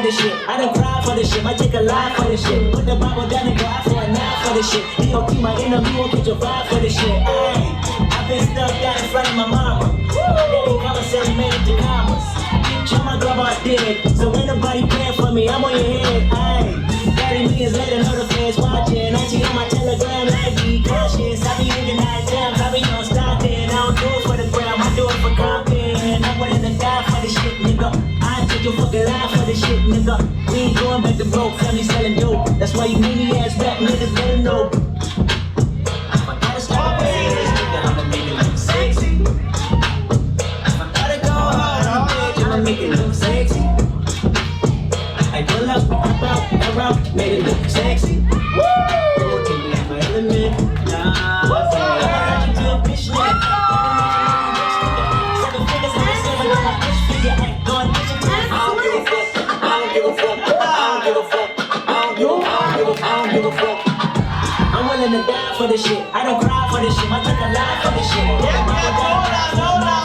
this shit. I done cried for this shit. Might take a lie for this shit. Put the Bible down and go out for a knife for this shit. DOT my enemy won't get your vibe for this shit. Ayy, I've been stuck down in front of my mama. Daddy commissary made it to commas. Try my grub out dead. So ain't nobody praying for me. I'm on your head. Ayy, 30 millions later, know the fans watching. I see on my telegram, like be cautious. I be in the night times. I be on Stockton. I don't do it for the gram. I do it for content. I'm willing to die for this shit, nigga. your fucking life for this shit, nigga. We ain't going back to broke, family selling dope. That's why you meanie ass rap niggas better know. If I gotta stop paying this nigga, I'ma make it look sexy. If I gotta go hard on a bitch, I'ma make it look sexy. I pull up, pop out, air out, made it look sexy. Don't take me out my element, nah. I'm allergic to a bitch nigga. Seven figures on the seven, on my bitch figure. I ain't going bitch. I don't give a fuck. I don't give a fuck. I don't give a fuck. I don't give a fuck. I'm willing to die for this shit. I don't cry for this shit. I take a lie for this shit. I'm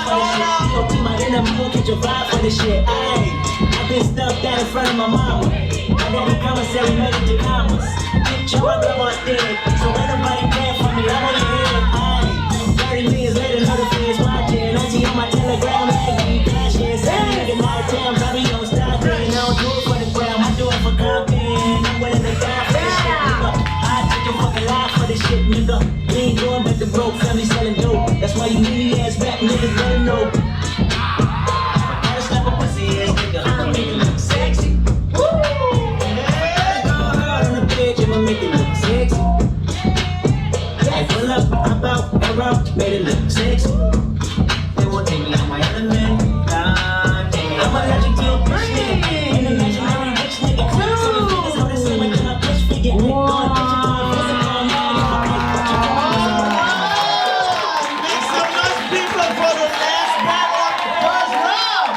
for this shit. You gon' keep my enemy, you gon' catch a vibe for this shit. Ayy, I've been stuck down in front of my mama. My daddy commissary made it to commas. Bitch, yo, I got my thing. So ain't nobody paying for me. I'm on your head. Ayy, 30 millions later, another fans watching. I see on my telegram, like me cashing. Say nigga, night time, probably don't stop it. I don't do it for the gram, I do it for content. I'm willing to die for this shit, nigga. I take your fucking life for this shit, nigga. We ain't going back to broke, family selling dope. That's why you meanie ass rap niggas better know. I gotta slap a pussy ass nigga, I'ma make it look sexy. Woo! I gotta go hard on the bitch, I'ma make it look sexy. I pull up, hop out, air out, made it look sexy. They won't take me out my element, nah, take me. I'm allergic to a bitch nigga, an imaginary rich nigga. Seven figures on the same, I my bitch figure. Going bitch, I'm going physical, now I'm my bitch. Make some noise, people, for the last battle of the first round.